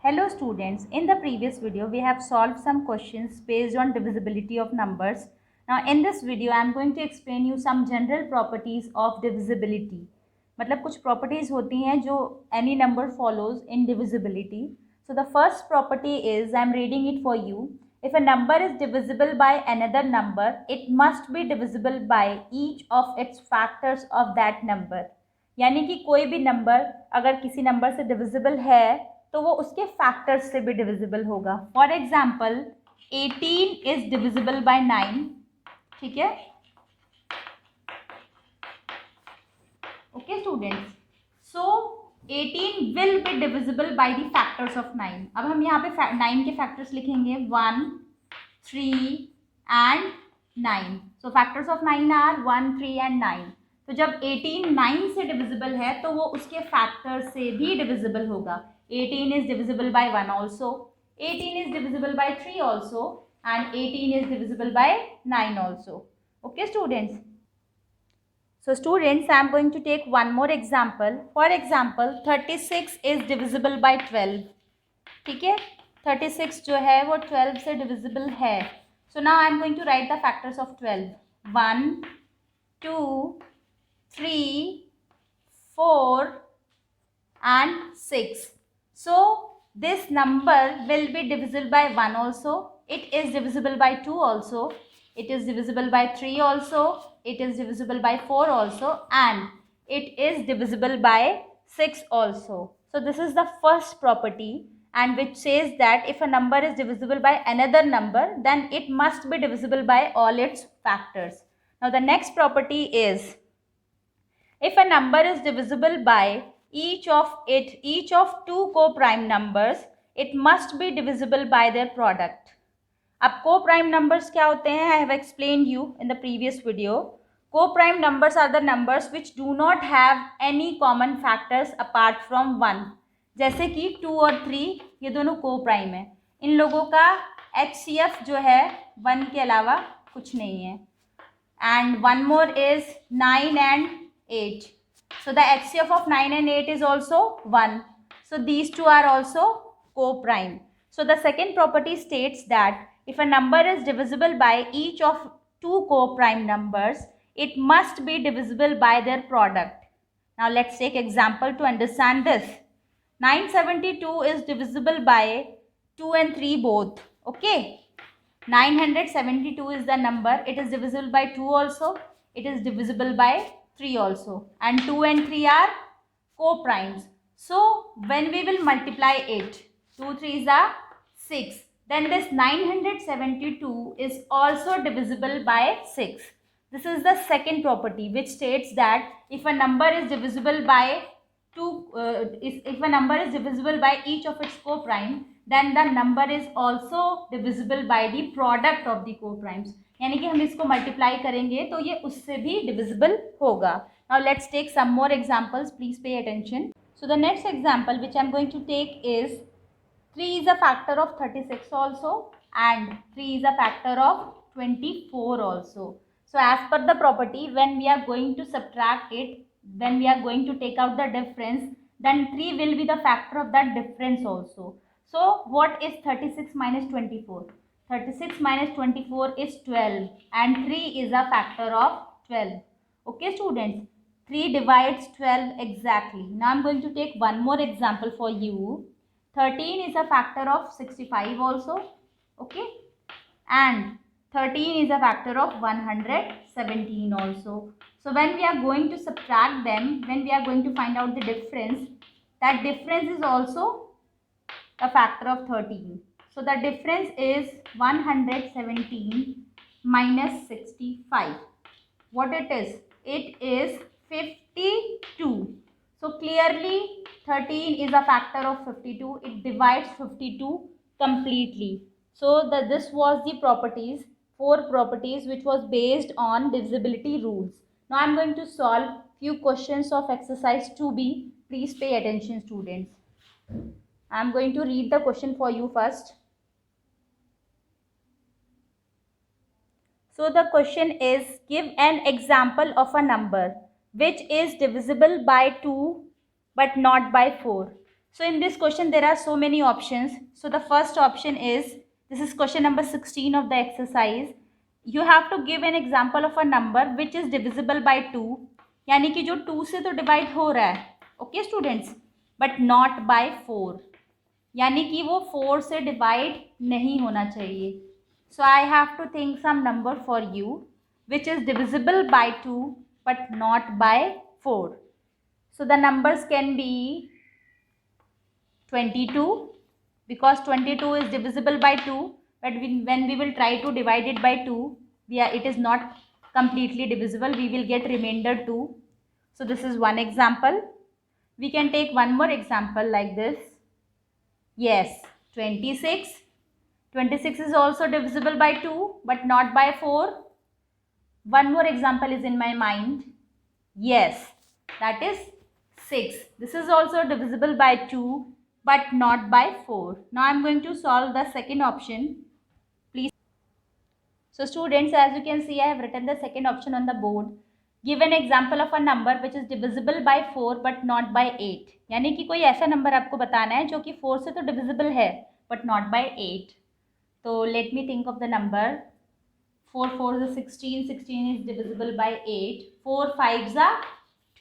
Hello students, in the previous video we have solved some questions based on divisibility of numbers. Now in this video I am going to explain you some general properties of divisibility. मतलब कुछ properties होती हैं जो any number follows in divisibility. So the first property is, I am reading it for you. If a number is divisible by another number, it must be divisible by each of its factors of that number. यानी कि कोई भी number अगर किसी number से divisible है तो वो उसके फैक्टर्स से भी डिविजिबल होगा. For example 18 is divisible bye 9. ठीक है, okay students. So 18 will be divisible by the factors of 9. अब हम यहाँ पे 9 के फैक्टर्स लिखेंगे 1, 3 and 9. So factors of 9 are 1, 3 and 9. तो जब 18 9 से डिविजिबल है तो वो उसके फैक्टर से भी डिविजिबल होगा. 18 is divisible by 1 also, 18 is divisible by 3 also, and 18 is divisible by 9 also. Okay students. So students, I am going to take one more example. For example 36 is divisible by 12. ठीक है, 36 जो है वो 12 से divisible है. So now I am going to write the factors of 12. 1, 2, 3, 4 and 6. So this number will be divisible by 1 also, it is divisible by 2 also, it is divisible by 3 also, it is divisible by 4 also, and it is divisible by 6 also. So this is the first property, and which says that if a number is divisible by another number, then it must be divisible by all its factors. Now the next property is, if a number is divisible by each of two co-prime numbers, it must be divisible by their product. अब co-prime numbers क्या होते हैं? I have explained you in the previous video. Co-prime numbers are the numbers which do not have any common factors apart from 1. जैसे कि 2 और 3 ये दोनों co-prime हैं. इन लोगों का HCF जो है 1 के अलावा कुछ नहीं है. And one more is 9 and 8. So the HCF of 9 and 8 is also 1. So these two are also co-prime. So the second property states that if a number is divisible by each of two co-prime numbers, it must be divisible by their product. Now let's take example to understand this. 972 is divisible by 2 and 3 both. Okay. 972 is the number. It is divisible by 2 also. It is divisible by 3 also, and 2 and 3 are co-primes. So when we will multiply it, 2 3s are 6, then this 972 is also divisible by 6. This is the second property which states that if a number is divisible by if a number is divisible by each of its co-prime, then the number is also divisible by the product of the co-primes. यानी कि हम इसको multiply करेंगे तो ये उससे भी divisible होगा. Now let's take some more examples, please pay attention. So the next example which I am going to take is 3 is a factor of 36 also, and 3 is a factor of 24 also. So as per the property, when we are going to subtract it, when we are going to take out the difference, then 3 will be the factor of that difference also. So what is 36 minus 24? 36 minus 24 is 12, and 3 is a factor of 12. Okay students, 3 divides 12 exactly. Now I am going to take one more example for you. 13 is a factor of 65 also. Okay, and 13 is a factor of 117 also. So when we are going to subtract them, when we are going to find out the difference, that difference is also a factor of 13. So the difference is 117 minus 65. What it is? It is 52. So clearly 13 is a factor of 52. It divides 52 completely. So this was the properties, 4 properties which was based on divisibility rules. Now I am going to solve few questions of exercise 2B. Please pay attention students. I am going to read the question for you first. So the question is, give an example of a number which is divisible by 2 but not by 4. So in this question there are so many options. So the first option is, this is question number 16 of the exercise. You have to give an example of a number which is divisible by 2, यानी कि जो 2 से तो divide हो रहा है, okay students, but not by 4, यानी कि वो 4 से डिवाइड नहीं होना चाहिए. So I have to think some number for you which is divisible by 2 but not by 4. So the numbers can be 22, because 22 is divisible by 2, but when we will try to divide it by 2, it is not completely divisible, we will get remainder 2. So this is one example. We can take one more example like this. Yes, 26. 26 is also divisible by 2 but not by 4. One more example is in my mind. Yes, that is 6. This is also divisible by 2 but not by 4. Now I am going to solve the second option. Please. So students, as you can see, I have written the second option on the board. Give an example of a number which is divisible by 4 but not by 8. यानी कि कोई ऐसा number आपको बताना है जो कि 4 से तो divisible है but not by 8. So let me think of the number. 4 4s are 16. 16 is divisible by 8. 4 5s are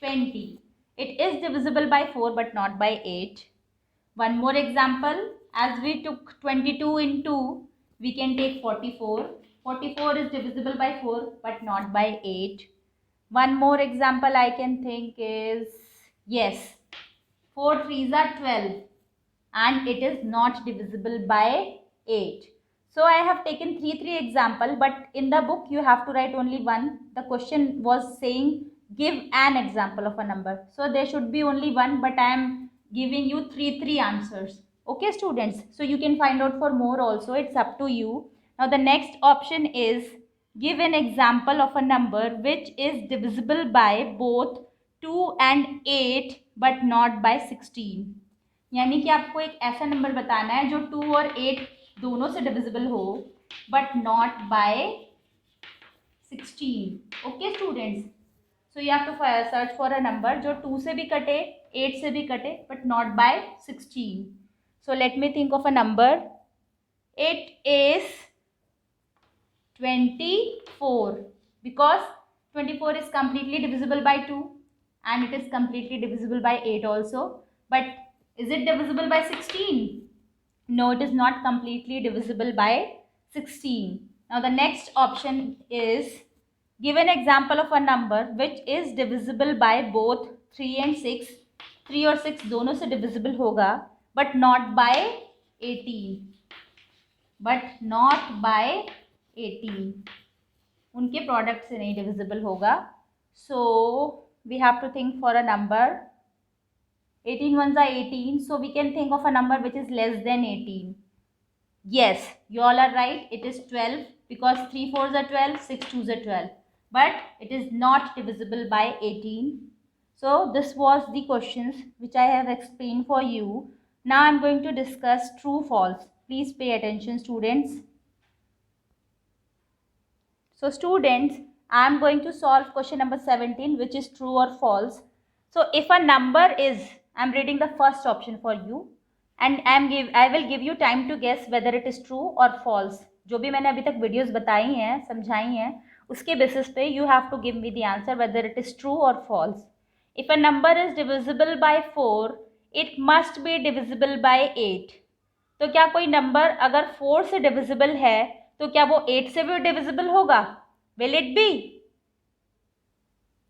20. It is divisible by 4 but not by 8. One more example. As we took 22 in 2, we can take 44. 44 is divisible by 4 but not by 8. One more example I can think is, yes, 4 3s are 12 and it is not divisible by 8. So I have taken 3 example, but in the book you have to write only one. The question was saying give an example of a number, so there should be only one, but I am giving you 3 answers. Okay students, so you can find out for more also, it's up to you. Now the next option is, give an example of a number which is divisible by both 2 and 8 but not by 16. यानी कि आपको एक ऐसा number बताना है जो 2 और 8 दोनों से डिविजिबल हो but not by 16. Okay students, so you have to search for a number जो 2 से भी कटे, 8 से भी कटे but not by 16. So let me think of a number. It is 24 because 24 is completely divisible by 2 and it is completely divisible by 8 also, but is it divisible by 16? No, it is not completely divisible by 16. Now the next option is, give an example of a number which is divisible by both 3 and 6. 3 और 6 दोनों से divisible होगा but not by 18. But not by 18. उनके product से नहीं divisible होगा. So we have to think for a number. 18 ones are 18, so we can think of a number which is less than 18. Yes, you all are right, it is 12 because 3 4s are 12, 6 2s are 12, but it is not divisible by 18. So this was the questions which I have explained for you. Now I am going to discuss true false. Please pay attention students. So students, I am going to solve question number 17, which is true or false. So if a number is, I am reading the first option for you and I will give you time to guess whether it is true or false. जो भी मैंने अभी तक videos बताई हैं, समझाई हैं, उसके बेसिस पे you have to give me the answer whether it is true or false. If a number is divisible by 4, it must be divisible by 8. तो क्या कोई नंबर अगर 4 से डिविजिबल है तो क्या वो 8 से भी डिविजिबल होगा? Will it be?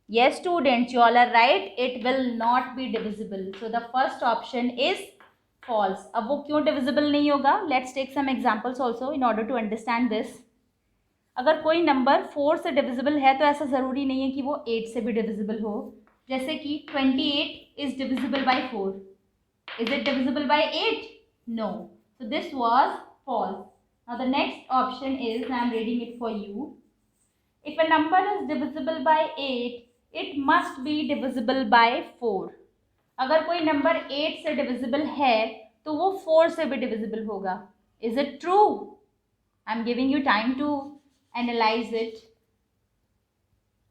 Yes students, you all are right, it will not be divisible. So the first option is false. अब वो क्यों divisible नहीं होगा? Let's take some examples also in order to understand this. अगर कोई number 4 से divisible है तो ऐसा ज़रूरी नहीं है कि वो 8 से भी divisible हो. जैसे कि 28 is divisible by 4. Is it divisible by 8? No. So this was false. Now the next option is, I am reading it for you. If a number is divisible by 8, it must be divisible by 4. अगर कोई number 8 से divisible है तो वो 4 से भी divisible होगा. Is it true? I am giving you time to analyze it.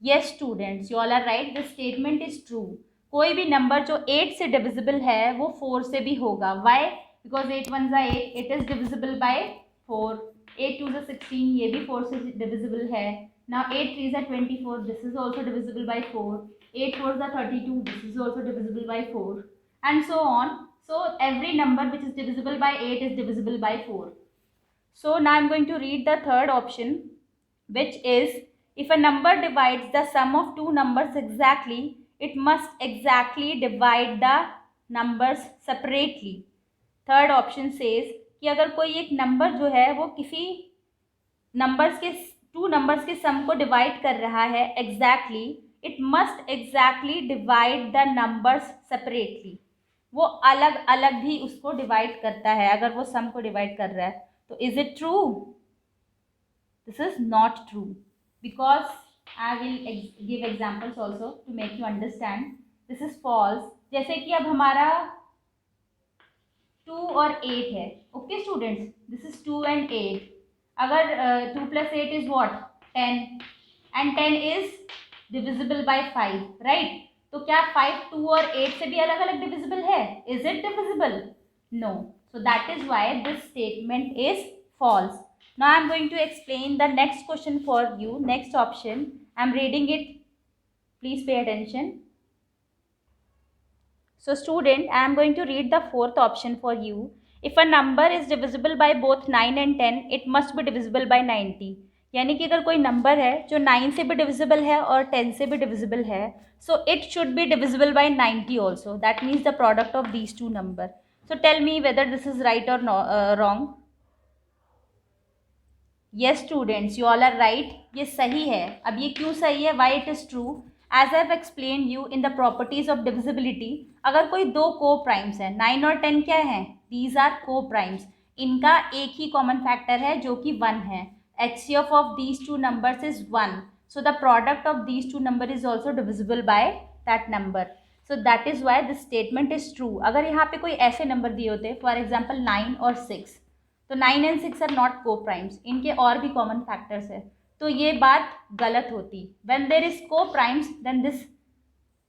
Yes students, you all are right, this statement is true. कोई भी नंबर जो 8 से डिविजिबल है वो 4 से भी होगा. वाई? बिकॉज 8 1 ज़ा 8, इट इज़ डिविजिबल बाय 4. 8 2 ज़ा 16, ये भी 4 से डिविजिबल है. नाउ 8 3 ज़ा 24, this is also divisible by 4. 8 4 ज़ा 32, this is also divisible by 4, and so on. So every number which is divisible by 8 is divisible by 4. So now I am going to read the third option, which is, if a number divides the sum of two numbers exactly, it must exactly divide the numbers separately. Third option says कि अगर कोई एक number जो है वो किसी numbers के two numbers के सम को डिवाइड कर रहा है exactly, it must exactly divide the numbers separately. वो अलग अलग भी उसको डिवाइड करता है अगर वो सम को डिवाइड कर रहा है. तो is it true? This is not true, because I will give examples also to make you understand. This is false. जैसे कि अब हमारा 2 और 8 है. Okay students, this is 2 and 8. अगर 2 + 8 is what? 10, and 10 is divisible by 5, right? तो क्या 5 2 और 8 से भी अलग अलग डिविजिबल है? Is it divisible? No. So that is why this statement is false. Now I am going to explain the next question for you. Next option, I am reading it, please pay attention. So student, I am going to read the fourth option for you. If a number is divisible by both 9 and 10, it must be divisible by 90. यानी कि अगर कोई number है जो 9 से भी divisible है और 10 से भी डिविजिबल है, so it should be divisible by 90 also. That means the product of these two number. So tell me whether this is right or no, wrong. Yes students, you all are right. ये सही है. अब ये क्यों सही है? Why it is true? As I have explained you in the properties of divisibility, अगर कोई दो को प्राइम्स है, 9 और 10 क्या है? These are को प्राइम्स. इनका एक ही कॉमन फैक्टर है जो कि 1 है. HCF of these two numbers is 1. So the product of these two number is also divisible by that number. So that is why this statement is true. अगर यहाँ पे कोई ऐसे नंबर दिए होते, फॉर एग्जाम्पल 9 और 6, तो 9 and 6 आर नॉट को प्राइम्स, इनके और भी कॉमन फैक्टर्स है, तो ये बात गलत होती. When there is coprimes then this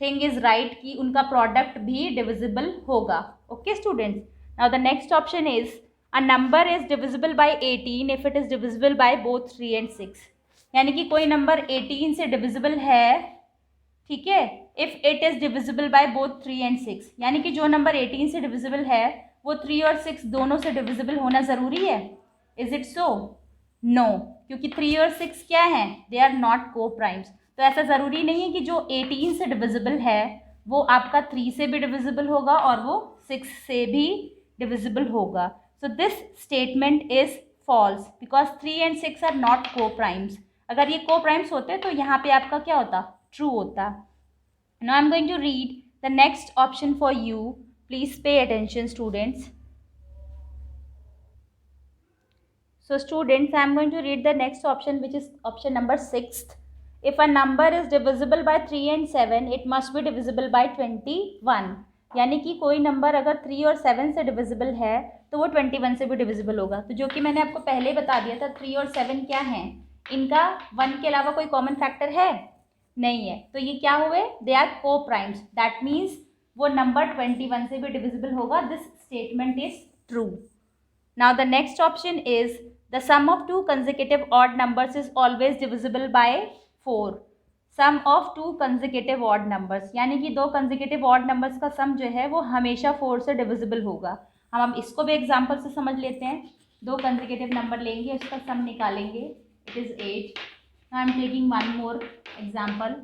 thing is right कि उनका प्रोडक्ट भी डिविजिबल होगा. Okay students, now the next option is, a number is divisible by 18 if it is divisible by both 3 and 6. यानी कि कोई number 18 से divisible है, ठीक है, if it is divisible by both 3 and 6. यानी कि जो नंबर 18 से डिविजिबल है वो 3 और 6 दोनों से डिविजिबल होना ज़रूरी है. Is it so? नो, क्योंकि 3 और 6 क्या हैं? दे आर नॉट को प्राइम्स. तो ऐसा ज़रूरी नहीं है कि जो 18 से डिविजिबल है वो आपका 3 से भी डिविजिबल होगा और वो 6 से भी डिविजिबल होगा. So this statement is false because 3 and 6 are not coprimes. अगर ये को प्राइम्स होते तो यहाँ पे आपका क्या होता? ट्रू होता. Now I am going to read the next option for you. Please pay attention students. So students, I am going to read the next option, which is option number 6. If a number is divisible by 3 and 7, it must be divisible by 21. यानी कि कोई number अगर 3 और 7 से divisible है तो वो 21 से भी डिविजिबल होगा. तो जो कि मैंने आपको पहले बता दिया था, 3 और 7 क्या हैं? इनका 1 के अलावा कोई कॉमन फैक्टर है? नहीं है. तो ये क्या हुए? They are coprimes. That means वो नंबर 21 से भी डिविजिबल होगा. This statement is true. Now the next option is, the sum of two consecutive odd numbers is always divisible by 4. Sum of two consecutive odd numbers, यानी कि दो consecutive odd numbers का सम जो है वो हमेशा 4 से डिविजिबल होगा. हम अब इसको भी एग्जाम्पल से समझ लेते हैं. दो कंसेक्यूटिव नंबर लेंगे, उसका सम निकालेंगे. It is 8. Now I am taking one more example.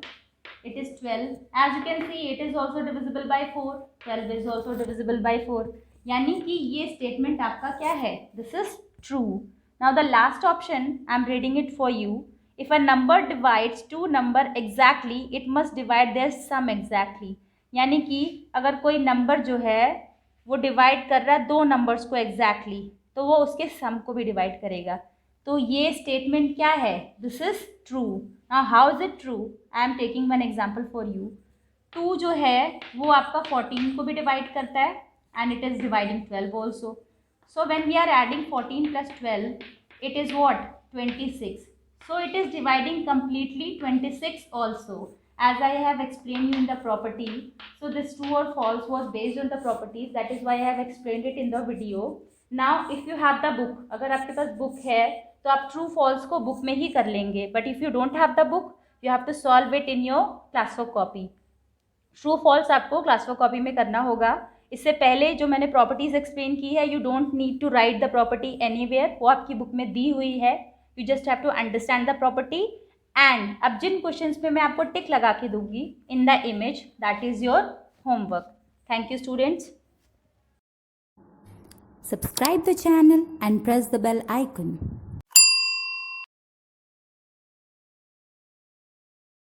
It is 12. As you can see, it is also divisible by 4. 12 is also divisible by 4. यानी कि ये स्टेटमेंट आपका क्या है? This is true. Now the last option, I am reading it for you. If a number divides two number exactly, it must divide their sum exactly. यानी कि अगर कोई नंबर जो है वो डिवाइड कर रहा है दो नंबर्स को exactly, तो वो उसके सम को भी डिवाइड करेगा. तो ये स्टेटमेंट क्या है? This is true. Now how is it true? I am taking one example for you. 2 जो है वो आपका 14 को भी डिवाइड करता है and it is dividing 12 also. So when we are adding 14 + 12, it is what? 26. So it is dividing completely 26 also. as I have explained you in the property. So this true or false was based on the properties, that is why I have explained it in the video. Now if you have the book, अगर आपके पास book है तो आप true false को book में ही कर लेंगे, but if you don't have the book you have to solve it in your classwork copy. True false आपको क्लासवर्क कॉपी में करना होगा. इससे पहले जो मैंने प्रॉपर्टीज एक्सप्लेन की है, you don't need to write the property anywhere, वो आपकी बुक में दी हुई है. You just have to understand the property. And अब जिन क्वेश्चंस पे मैं आपको टिक लगा के दूंगी in the image, that is your homework. Thank you students. Subscribe the channel and press the bell icon.